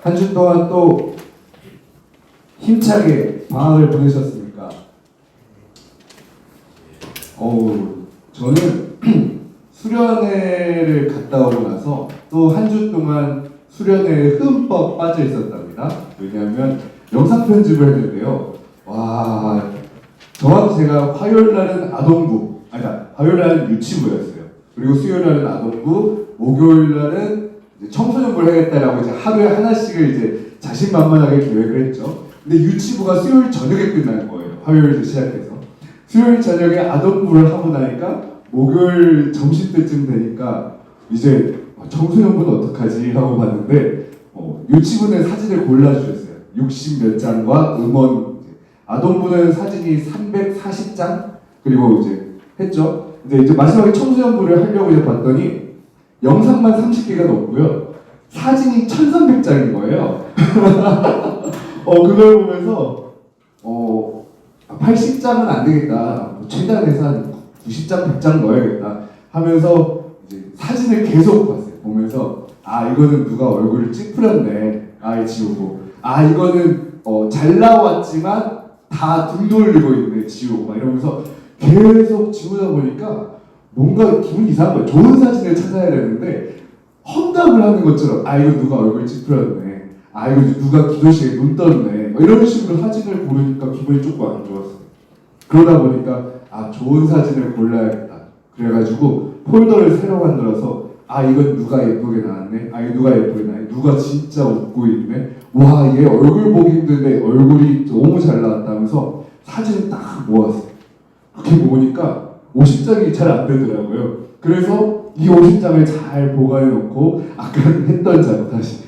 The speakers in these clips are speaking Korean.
한 주 동안 또 힘차게 방학을 보내셨습니까? 저는 수련회를 갔다 오고 나서 또 한 주 동안 수련회에 흠뻑 빠져 있었답니다. 왜냐하면 영상 편집을 했는데요. 와, 정확히 제가 화요일 날은 아동부, 화요일 날은 유치부였어요. 그리고 수요일 날은 아동부, 목요일 날은 이제 청소년부를 하겠다라고 이제 하루에 하나씩을 이제 자신만만하게 계획을 했죠. 근데 유치부가 수요일 저녁에 끝나는 거예요. 화요일에서 시작해서. 수요일 저녁에 아동부를 하고 나니까 목요일 점심때쯤 되니까 이제 청소년부는 어떡하지 하고 봤는데 유치부는 사진을 골라주셨어요. 60몇 장과 음원. 아동부는 사진이 340장 그리고 이제 했죠. 이제 마지막에 청소년부를 하려고 이제 봤더니 영상만 30개가 넘고요. 사진이 1300장인 거예요. 그걸 보면서 80장은 안 되겠다. 최대한해서 한 90장, 100장 넣어야겠다 하면서 이제 사진을 계속 봤어요. 보면서 이거는 누가 얼굴을 찌푸렸네. 지우고. 이거는 잘 나왔지만 다 등 돌리고 있네. 지우고. 막 이러면서 계속 지우다 보니까 뭔가 기분이 이상한 거예요. 좋은 사진을 찾아야 되는데 험담을 하는 것처럼 이거 누가 얼굴 찌푸렸네. 이거 누가 기도실에 눈 떴네. 이런 식으로 사진을 고르니까 기분이 조금 안 좋았어요. 그러다 보니까 좋은 사진을 골라야겠다. 그래가지고 폴더를 새로 만들어서 이건 누가 예쁘게 나왔네. 이거 누가 예쁘게 나왔네. 누가 진짜 웃고 있네. 와, 얘 얼굴 보기 힘든데 얼굴이 너무 잘 나왔다면서 사진을 딱 모았어요. 그렇게 모으니까 50장이 잘 안 되더라고요. 그래서 이 50장을 잘 보관해 놓고 아까 했던 장 다시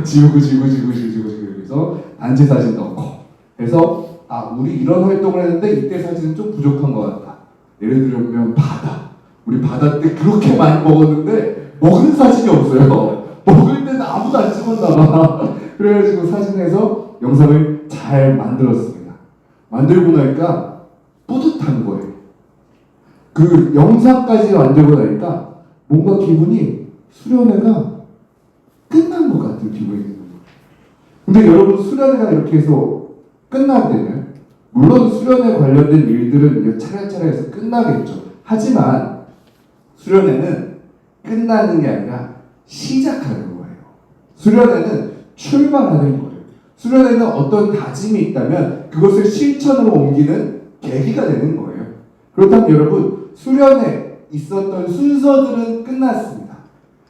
지우고 해서 단체 사진 넣고 해서 우리 이런 활동을 했는데 이때 사진은 좀 부족한 것 같다. 예를 들면 바다. 우리 바다 때 그렇게 많이 먹었는데 먹은 사진이 없어요. 먹을 때는 아무도 안 찍었나 봐. 그래가지고 사진에서 영상을 잘 만들었습니다. 만들고 나니까 뿌듯한 거예요. 그 영상까지 만들고 나니까 뭔가 기분이 수련회가 끝난 것 같은 기분이 드는 거예요. 근데 여러분 수련회가 이렇게 해서 끝날 때는 물론 수련회 관련된 일들은 이제 차례차례 해서 끝나겠죠. 하지만 수련회는 끝나는 게 아니라 시작하는 거예요. 수련회는 출발하는 거예요. 수련회는 어떤 다짐이 있다면 그것을 실천으로 옮기는 계기가 되는 거예요. 그렇다면 여러분 수련회 있었던 순서들은 끝났습니다.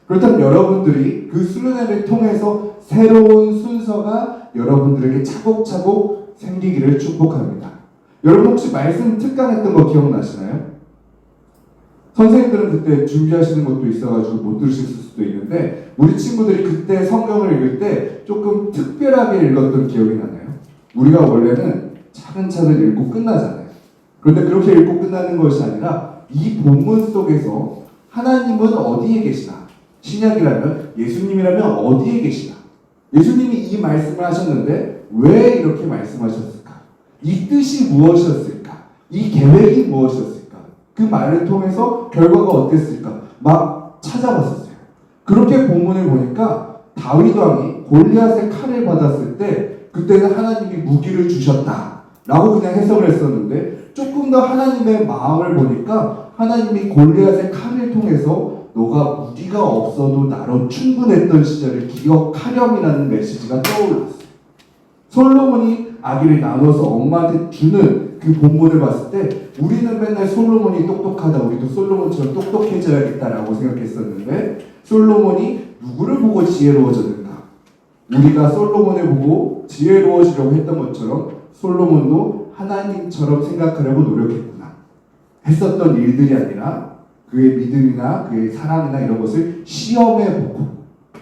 그렇다면 여러분들이 그 수련회를 통해서 새로운 순서가 여러분들에게 차곡차곡 생기기를 축복합니다. 여러분 혹시 말씀 특강했던 거 기억나시나요? 선생님들은 그때 준비하시는 것도 있어가지고 못 들으셨을 수도 있는데 우리 친구들이 그때 성경을 읽을 때 조금 특별하게 읽었던 기억이 나나요? 우리가 원래는 차근차근 읽고 끝나잖아요. 그런데 그렇게 읽고 끝나는 것이 아니라 이 본문 속에서 하나님은 어디에 계시나? 신약이라면 예수님이라면 어디에 계시나? 예수님이 이 말씀을 하셨는데 왜 이렇게 말씀하셨을까? 이 뜻이 무엇이었을까? 이 계획이 무엇이었을까? 그 말을 통해서 결과가 어땠을까? 막 찾아봤었어요. 그렇게 본문을 보니까 다윗 왕이 골리앗의 칼을 받았을 때 그때는 하나님이 무기를 주셨다 라고 그냥 해석을 했었는데 조금 더 하나님의 마음을 보니까 하나님이 골리앗의 칼을 통해서 너가 무기가 없어도 나로 충분했던 시절을 기억하렴이라는 메시지가 떠올랐어요. 솔로몬이 아기를 나눠서 엄마한테 주는 그 본문을 봤을 때 우리는 맨날 솔로몬이 똑똑하다, 우리도 솔로몬처럼 똑똑해져야겠다라고 생각했었는데 솔로몬이 누구를 보고 지혜로워졌는가? 우리가 솔로몬을 보고 지혜로워지려고 했던 것처럼 솔로몬도 하나님처럼 생각하려고 노력했구나 했었던 일들이 아니라 그의 믿음이나 그의 사랑이나 이런 것을 시험해보고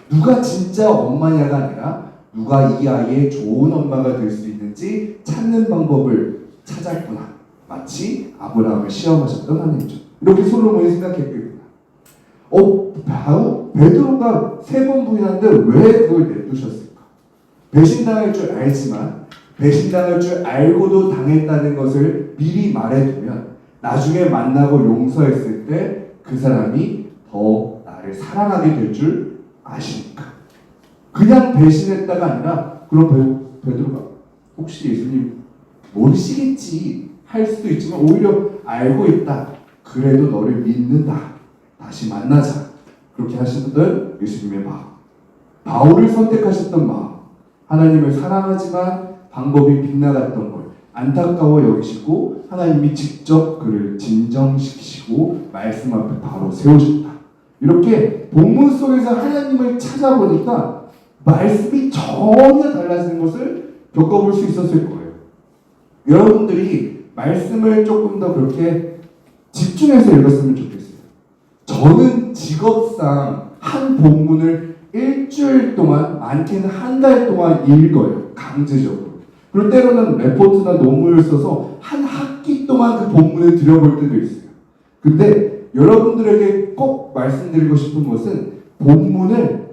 누가 진짜 엄마냐가 아니라 누가 이 아이의 좋은 엄마가 될 수 있는지 찾는 방법을 찾았구나. 마치 아브라함을 시험하셨던 하나님죠. 이렇게 솔로몬이 생각했겠구나. 바로 베드로가 3번 부인하는데 왜 그걸 내두셨을까? 배신당할 줄 알지만 배신당할 줄 알고도 당했다는 것을 미리 말해두면 나중에 만나고 용서했을 때 그 사람이 더 나를 사랑하게 될 줄 아시니까. 그냥 배신했다가 아니라 그럼 베드로가 혹시 예수님 모르시겠지 할 수도 있지만 오히려 알고 있다. 그래도 너를 믿는다. 다시 만나자. 그렇게 하셨던 예수님의 마음. 바울을 선택하셨던 마음. 하나님을 사랑하지만 방법이 빗나갔던 걸 안타까워 여기시고 하나님이 직접 그를 진정시키시고 말씀 앞에 바로 세우셨다. 이렇게 본문 속에서 하나님을 찾아보니까 말씀이 전혀 달라지는 것을 겪어볼 수 있었을 거예요. 여러분들이 말씀을 조금 더 그렇게 집중해서 읽었으면 좋겠어요. 저는 직업상 한 본문을 일주일 동안, 많게는 한 달 동안 읽어요. 강제적으로. 그리고 때로는 레포트나 논문을 써서 한 학기 동안 그 본문을 들여볼 때도 있어요. 근데 여러분들에게 꼭 말씀드리고 싶은 것은 본문을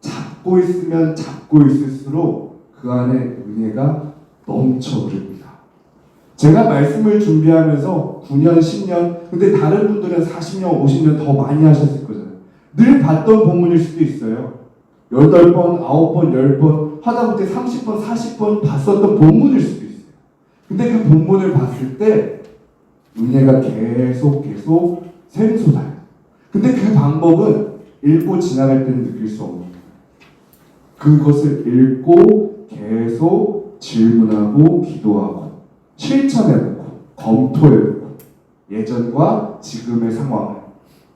잡고 있으면 잡고 있을수록 그 안에 은혜가 넘쳐 흐릅니다. 제가 말씀을 준비하면서 9년, 10년, 근데 다른 분들은 40년, 50년 더 많이 하셨을 거잖아요. 늘 봤던 본문일 수도 있어요. 8번, 9번, 10번, 하다못해 30번, 40번 봤었던 본문일 수도 있어요. 근데 그 본문을 봤을 때 은혜가 계속 샘솟아요. 근데 그 방법은 읽고 지나갈 때는 느낄 수 없는 거예요. 그것을 읽고 계속 질문하고 기도하고 실천해보고 검토해보고 예전과 지금의 상황을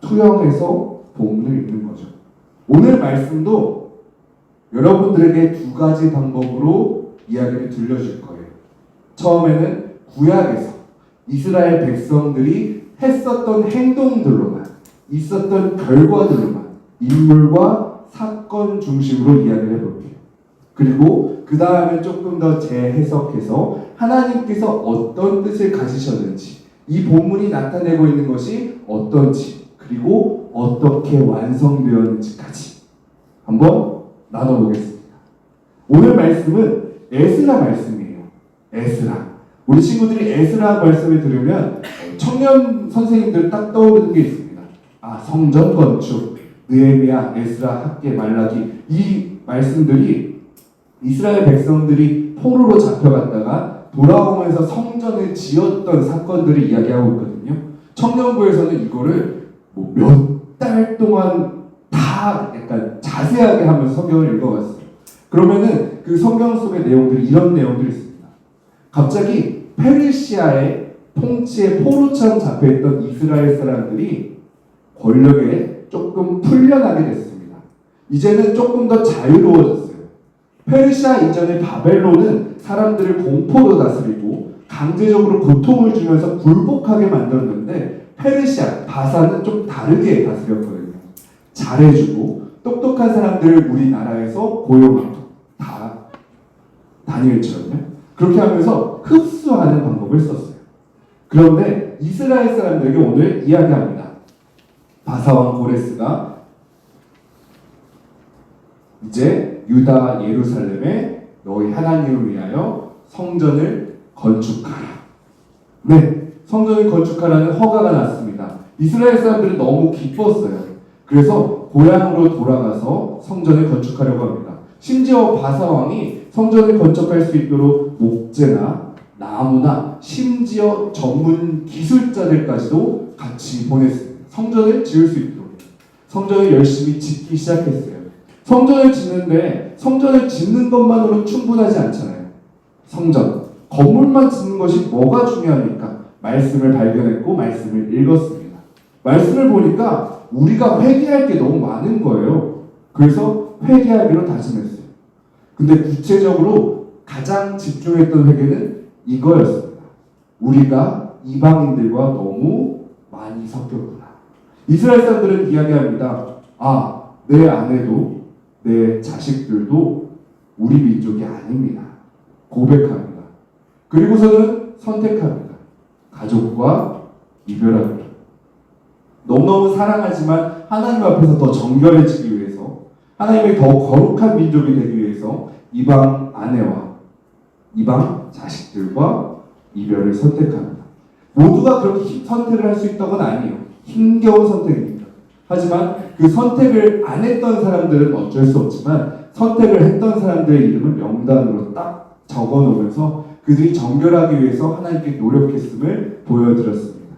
투영해서 본문을 읽는 거죠. 오늘 말씀도 여러분들에게 두 가지 방법으로 이야기를 들려줄 거예요. 처음에는 구약에서 이스라엘 백성들이 했었던 행동들로만, 있었던 결과들로만, 인물과 사건 중심으로 이야기를 해볼게요. 그리고 그 다음에 조금 더 재해석해서 하나님께서 어떤 뜻을 가지셨는지, 이 본문이 나타내고 있는 것이 어떤지, 그리고 어떻게 완성되었는지까지 한번 나눠보겠습니다. 오늘 말씀은 에스라 말씀이에요. 에스라. 우리 친구들이 에스라 말씀을 들으면 청년 선생님들 딱 떠오르는 게 있습니다. 성전 건축, 느헤미야, 에스라, 학개, 말라기. 이 말씀들이 이스라엘 백성들이 포로로 잡혀갔다가 돌아오면서 성전을 지었던 사건들을 이야기하고 있거든요. 청년부에서는 이거를 몇 달 동안 다 약간 자세하게 하면서 성경을 읽어봤어요. 그러면은 그 성경 속의 내용들이 이런 내용들이 있습니다. 갑자기 페르시아의 통치에 포로처럼 잡혀있던 이스라엘 사람들이 권력에 조금 풀려나게 됐습니다. 이제는 조금 더 자유로워졌어요. 페르시아 이전의 바벨론은 사람들을 공포로 다스리고 강제적으로 고통을 주면서 굴복하게 만들었는데 페르시아, 바사는 좀 다르게 다스렸거든요. 잘해주고 똑똑한 사람들을 우리나라에서 고용하고 다 다니엘처럼요. 그렇게 하면서 흡수하는 방법을 썼어요. 그런데 이스라엘 사람들에게 오늘 이야기합니다. 바사왕 고레스가 이제 유다 예루살렘에 너희 하나님을 위하여 성전을 건축하라. 네, 성전을 건축하라는 허가가 났습니다. 이스라엘 사람들은 너무 기뻤어요. 그래서 고향으로 돌아가서 성전을 건축하려고 합니다. 심지어 바사왕이 성전을 건축할 수 있도록 목재나 나무나 심지어 전문 기술자들까지도 같이 보냈습니다. 성전을 지을 수 있도록. 성전을 열심히 짓기 시작했어요. 성전을 짓는데 성전을 짓는 것만으로는 충분하지 않잖아요. 성전, 건물만 짓는 것이 뭐가 중요합니까? 말씀을 발견했고 말씀을 읽었습니다. 말씀을 보니까 우리가 회개할 게 너무 많은 거예요. 그래서 회개하기로 다짐했어요. 근데 구체적으로 가장 집중했던 회개는 이거였습니다. 우리가 이방인들과 너무 많이 섞였구나. 이스라엘 사람들은 이야기합니다. 내 아내도 내 자식들도 우리 민족이 아닙니다. 고백합니다. 그리고서는 선택합니다. 가족과 이별합니다. 너무너무 사랑하지만 하나님 앞에서 더 정결해지기 위해서, 하나님의 더 거룩한 민족이 되기 위해서 이방 아내와 이방 자식들과 이별을 선택합니다. 모두가 그렇게 선택을 할 수 있던 건 아니에요. 힘겨운 선택입니다. 하지만 그 선택을 안 했던 사람들은 어쩔 수 없지만 선택을 했던 사람들의 이름을 명단으로 딱 적어 놓으면서 그들이 정결하기 위해서 하나님께 노력했음을 보여드렸습니다.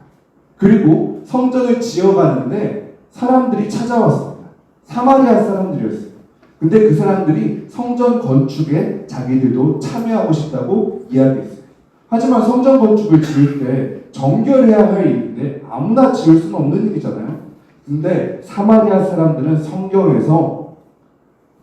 그리고 성전을 지어가는데 사람들이 찾아왔습니다. 사마리아 사람들이었어요. 근데 그 사람들이 성전 건축에 자기들도 참여하고 싶다고 이야기했어요. 하지만 성전 건축을 지을 때 정결해야 할 일인데 아무나 지을 수는 없는 일이잖아요. 근데 사마리아 사람들은 성경에서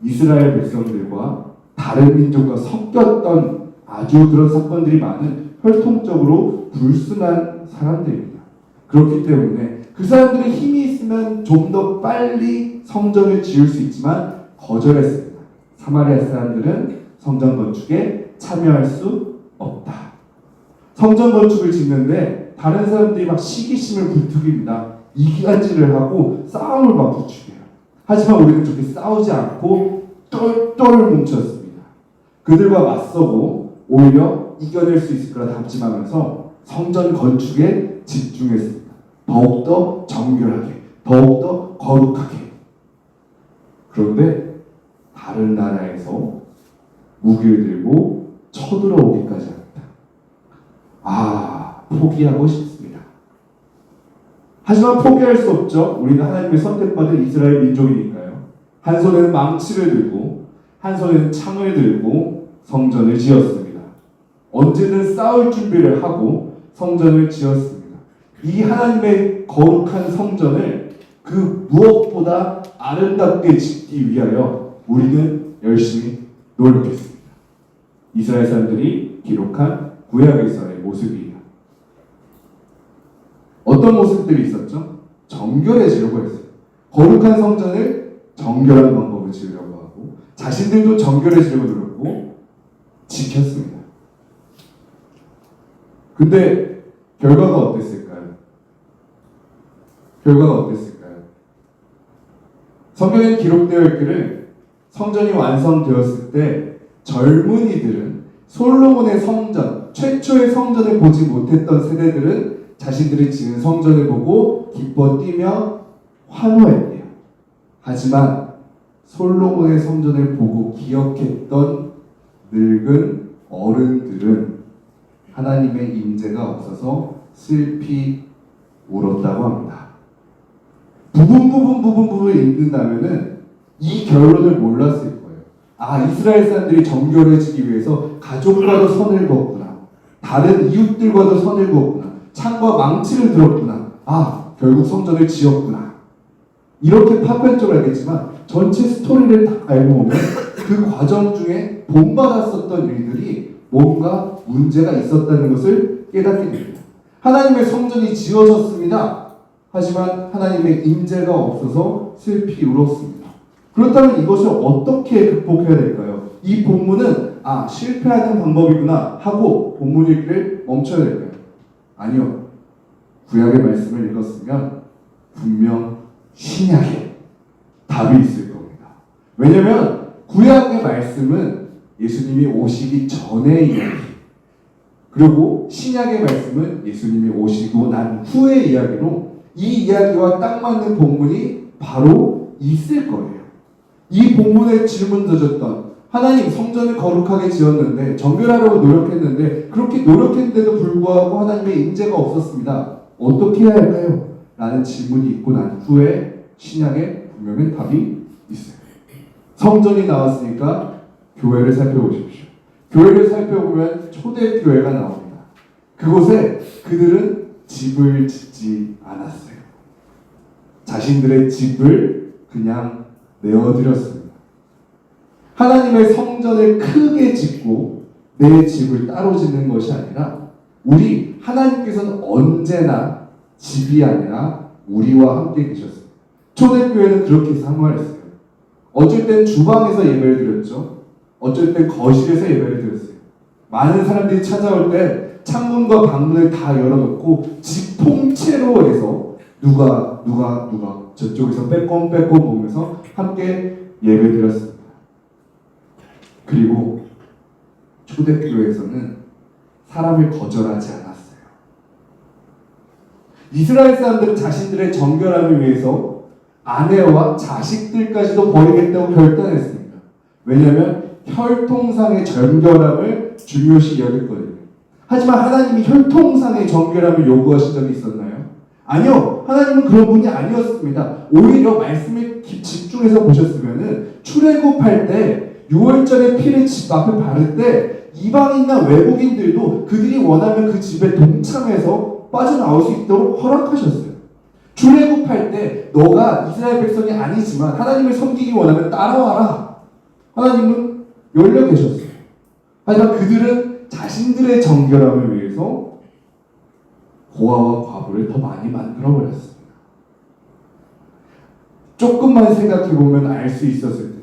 이스라엘 백성들과 다른 민족과 섞였던 아주 그런 사건들이 많은 혈통적으로 불순한 사람들입니다. 그렇기 때문에 그 사람들의 힘이 있으면 좀 더 빨리 성전을 지을 수 있지만 거절했습니다. 사마리아 사람들은 성전 건축에 참여할 수 없다. 성전 건축을 짓는데 다른 사람들이 막 시기심을 불투깁니다. 이기간질을 하고 싸움을 막 부추겨요. 하지만 우리는 그렇게 싸우지 않고 똘똘 뭉쳤습니다. 그들과 맞서고 오히려 이겨낼 수 있을 거라 답심하면서 성전 건축에 집중했습니다. 더욱더 정결하게, 더욱더 거룩하게. 그런데 다른 나라에서 무기를 들고 쳐들어오기까지 합니다. 포기하고 싶습니다. 하지만 포기할 수 없죠. 우리는 하나님의 선택받은 이스라엘 민족이니까요. 한 손에는 망치를 들고 한 손에는 창을 들고 성전을 지었습니다. 언제든 싸울 준비를 하고 성전을 지었습니다. 이 하나님의 거룩한 성전을 그 무엇보다 아름답게 짓기 위하여 우리는 열심히 노력했습니다. 이스라엘 사람들이 기록한 구약에서의 모습이에요. 어떤 모습들이 있었죠? 정결해지려고 했어요. 거룩한 성전을 정결한 방법을 지으려고 하고 자신들도 정결해지려고 노력하고 지켰습니다. 근데 결과가 어땠을까요? 성경에 기록되어 있기를 성전이 완성되었을 때 젊은이들은 솔로몬의 성전, 최초의 성전을 보지 못했던 세대들은 자신들이 지은 성전을 보고 기뻐 뛰며 환호했대요. 하지만 솔로몬의 성전을 보고 기억했던 늙은 어른들은 하나님의 임재가 없어서 슬피 울었다고 합니다. 부분 읽는다면은 이 결론을 몰랐을 거예요. 이스라엘 사람들이 정결해지기 위해서 가족과도 선을 그었구나. 다른 이웃들과도 선을 그었구나. 창과 망치를 들었구나. 결국 성전을 지었구나. 이렇게 파편적으로 알겠지만 전체 스토리를 딱 알고 보면 그 과정 중에 본받았었던 일들이 뭔가 문제가 있었다는 것을 깨닫게 됩니다. 하나님의 성전이 지어졌습니다. 하지만 하나님의 임재가 없어서 슬피 울었습니다. 그렇다면 이것을 어떻게 극복해야 될까요? 이 본문은 실패하는 방법이구나 하고 본문 읽기를 멈춰야 될까요? 아니요. 구약의 말씀을 읽었으면 분명 신약에 답이 있을 겁니다. 왜냐하면 구약의 말씀은 예수님이 오시기 전의 이야기, 그리고 신약의 말씀은 예수님이 오시고 난 후의 이야기로 이 이야기와 딱 맞는 본문이 바로 있을 거예요. 이 본문에 질문 던졌던 하나님 성전을 거룩하게 지었는데 정결하려고 노력했는데 그렇게 노력했는데도 불구하고 하나님의 임재가 없었습니다. 어떻게 해야 할까요? 라는 질문이 있고 난 후에 신약에 분명히 답이 있어요. 성전이 나왔으니까 교회를 살펴보십시오. 교회를 살펴보면 초대교회가 나옵니다. 그곳에 그들은 집을 짓지 않았어요. 자신들의 집을 그냥 내어드렸습니다. 하나님의 성전을 크게 짓고 내 집을 따로 짓는 것이 아니라 우리 하나님께서는 언제나 집이 아니라 우리와 함께 계셨습니다. 초대교회는 그렇게 사모했어요. 어쩔 땐 주방에서 예배를 드렸죠. 어쩔 땐 거실에서 예배를 드렸어요. 많은 사람들이 찾아올 때 창문과 방문을 다 열어놓고 집 통째로 해서 누가 저쪽에서 빼꼼 보면서 함께 예배 드렸습니다. 그리고 초대교회에서는 사람을 거절하지 않았어요. 이스라엘 사람들은 자신들의 정결함을 위해서 아내와 자식들까지도 버리겠다고 결단했습니다. 왜냐하면 혈통상의 정결함을 중요시 여겼거든요. 하지만 하나님이 혈통상의 정결함을 요구하신 적이 있었나요? 아니요. 하나님은 그런 분이 아니었습니다. 오히려 말씀에 집중해서 보셨으면은 출애굽할 때 6월절에 피를 집 앞에 바를 때 이방인이나 외국인들도 그들이 원하면 그 집에 동참해서 빠져나올 수 있도록 허락하셨어요. 출애굽할 때 너가 이스라엘 백성이 아니지만 하나님을 섬기기 원하면 따라와라. 하나님은 열려 계셨어요. 하지만 그들은 자신들의 정결함을 위해서 고아와 과부를 더 많이 만들어 버렸습니다. 조금만 생각해 보면 알 수 있었을 텐데요.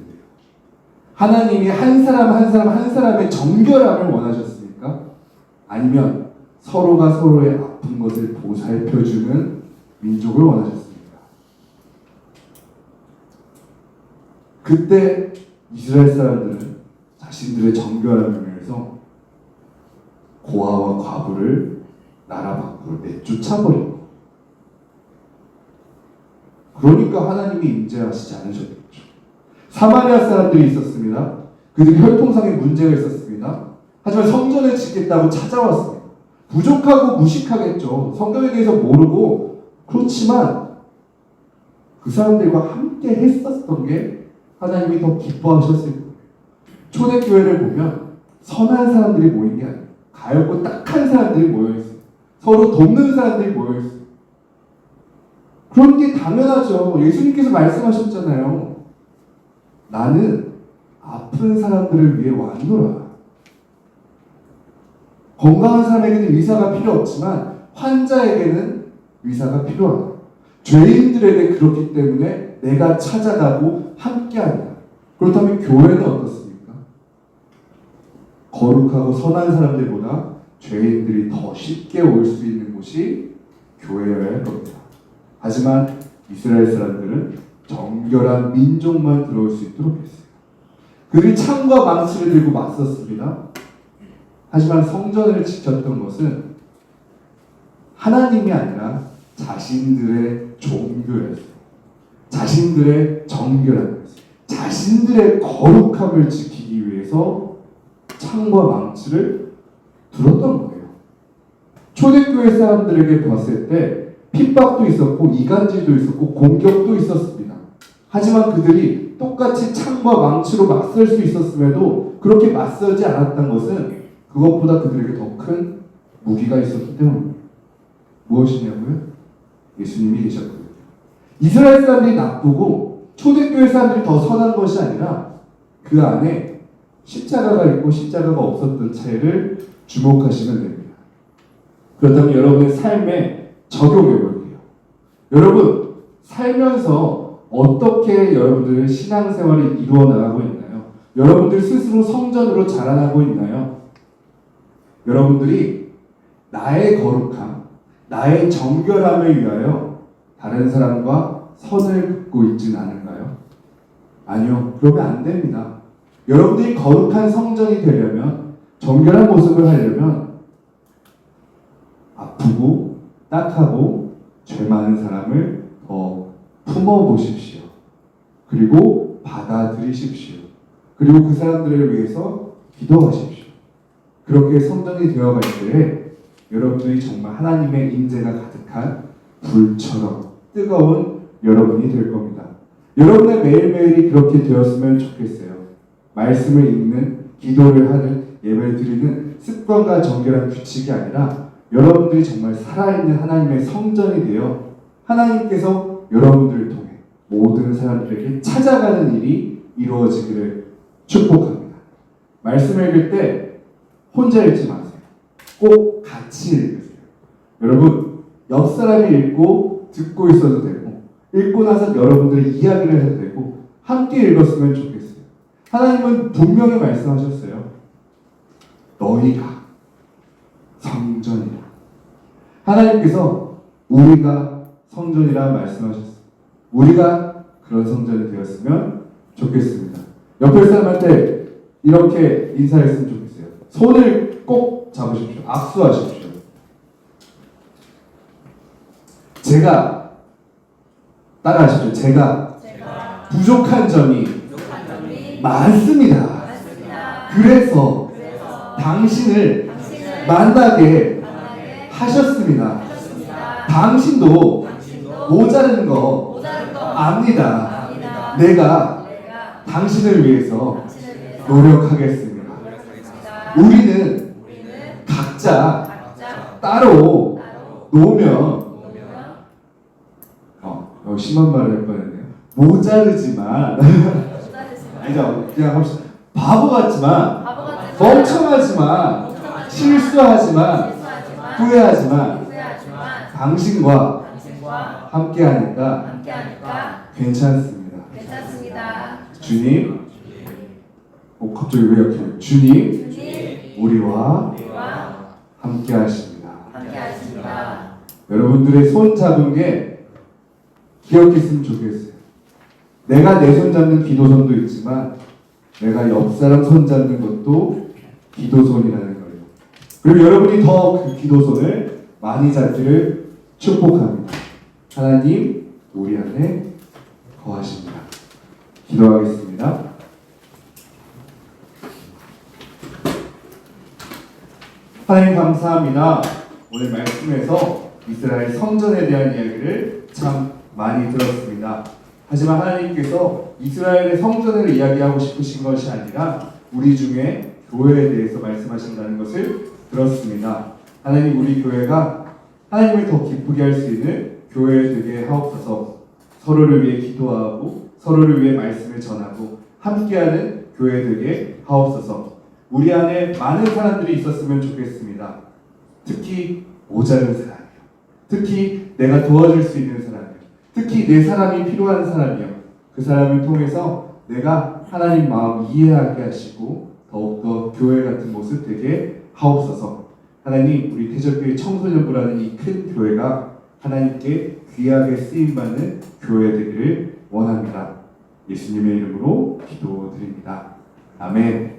하나님이 한 사람의 정결함을 원하셨습니까? 아니면 서로가 서로의 아픈 것을 보살펴주는 민족을 원하셨습니까? 그때 이스라엘 사람들은 자신들의 정결함을 위해서 고아와 과부를 나라 밖으로 내쫓아버리고, 그러니까 하나님이 임재하시지 않으셨겠죠. 사마리아 사람들이 있었습니다. 그들이 혈통상의 문제가 있었습니다. 하지만 성전을 짓겠다고 찾아왔습니다. 부족하고 무식하겠죠. 성경에 대해서 모르고. 그렇지만 그 사람들과 함께 했었던 게 하나님이 더 기뻐하셨을 거예요. 초대교회를 보면 선한 사람들이 모인 게 아니에요. 가엾고 딱한 사람들이 모여있어요. 서로 돕는 사람들이 모여있어요. 그런 게 당연하죠. 예수님께서 말씀하셨잖아요. 나는 아픈 사람들을 위해 왔노라. 건강한 사람에게는 의사가 필요 없지만 환자에게는 의사가 필요하다. 죄인들에게 그렇기 때문에 내가 찾아가고 함께한다. 그렇다면 교회는 어떻습니까? 거룩하고 선한 사람들보다 죄인들이 더 쉽게 올 수 있는 곳이 교회여야 할 겁니다. 하지만 이스라엘 사람들은 정결한 민족만 들어올 수 있도록 했어요. 그들이 창과 망치를 들고 맞섰습니다. 하지만 성전을 지켰던 것은 하나님이 아니라 자신들의 종교였어요. 자신들의 정결함이었어요. 자신들의 거룩함을 지키기 위해서 창과 망치를 들었던 거예요. 초대교회 사람들에게 봤을 때 핍박도 있었고 이간질도 있었고 공격도 있었습니다. 하지만 그들이 똑같이 창과 망치로 맞설 수 있었음에도 그렇게 맞서지 않았던 것은 그것보다 그들에게 더 큰 무기가 있었기 때문입니다. 무엇이냐고요? 예수님이 계셨거든요. 이스라엘 사람들이 나쁘고 초대교회 사람들이 더 선한 것이 아니라 그 안에 십자가가 있고 십자가가 없었던 차이를 주목하시면 됩니다. 그렇다면 여러분의 삶에 적용해 볼게요. 여러분 살면서 어떻게 여러분들의 신앙생활을 이루어 나가고 있나요? 여러분들 스스로 성전으로 자라나고 있나요? 여러분들이 나의 거룩함, 나의 정결함을 위하여 다른 사람과 선을 긋고 있지는 않은가요? 아니요. 그러면 안 됩니다. 여러분들이 거룩한 성전이 되려면, 정결한 모습을 하려면 아프고 딱하고 죄 많은 사람을 더 품어보십시오. 그리고 받아들이십시오. 그리고 그 사람들을 위해서 기도하십시오. 그렇게 성전이 되어갈 때에 여러분들이 정말 하나님의 임재가 가득한 불처럼 뜨거운 여러분이 될 겁니다. 여러분의 매일매일이 그렇게 되었으면 좋겠어요. 말씀을 읽는, 기도를 하는, 예배를 드리는 습관과 정결한 규칙이 아니라 여러분들이 정말 살아있는 하나님의 성전이 되어 하나님께서 여러분들을 통해 모든 사람들에게 찾아가는 일이 이루어지기를 축복합니다. 말씀을 읽을 때 혼자 읽지 마세요. 꼭 같이 읽으세요. 여러분, 옆 사람이 읽고 듣고 있어도 되고, 읽고 나서 여러분들의 이야기를 해도 되고, 함께 읽었으면 좋겠어요. 하나님은 분명히 말씀하셨어요. 너희가 성전이라. 하나님께서 우리가 성전이라 말씀하셨어요. 우리가 그런 성전이 되었으면 좋겠습니다. 옆에 사람한테 이렇게 인사했으면 좋겠어요. 손을 꼭 잡으십시오. 악수하십시오. 제가 따라하십시오. 제가 부족한 점이 많습니다. 그래서 당신을 만나게 하셨습니다. 당신도 모자른 거 압니다. 내가 당신을 위해서 노력하겠습니다. 우리는 각자 따로 놓으면 심한 말을 할 뻔했네요. 모자르지만 아니죠. 그냥 합시다. 바보 같지만 멍청하지만 실수하지만 후회하지만 당신과 함께하니까 괜찮습니다. 주님, 갑자기 왜 이렇게 주님 우리와 함께하십니다. 여러분들의 손 잡은 게 기억했으면 좋겠어요. 내가 내 손 잡는 기도손도 있지만 내가 옆 사람 손 잡는 것도 기도손이라는 거예요. 그리고 여러분이 더 그 기도손을 많이 잡기를 축복합니다. 하나님 우리 안에 거하십니다. 기도하겠습니다. 하나님 감사합니다. 오늘 말씀에서 이스라엘 성전에 대한 이야기를 참 많이 들었습니다. 하지만 하나님께서 이스라엘의 성전을 이야기하고 싶으신 것이 아니라 우리 중에 교회에 대해서 말씀하신다는 것을 들었습니다. 하나님 우리 교회가 하나님을 더 기쁘게 할 수 있는 교회 되게 하옵소서. 서로를 위해 기도하고 서로를 위해 말씀을 전하고 함께하는 교회 되게 하옵소서. 우리 안에 많은 사람들이 있었으면 좋겠습니다. 특히 모자른 사람이요. 특히 내가 도와줄 수 있는 사람이요. 특히 내 사람이 필요한 사람이요. 그 사람을 통해서 내가 하나님 마음 이해하게 하시고 더욱더 교회 같은 모습 되게 하옵소서. 하나님 우리 태적교회 청소년부라는 이 큰 교회가 하나님께 귀하게 쓰임받는 교회 되기를 원합니다. 예수님의 이름으로 기도드립니다. 아멘.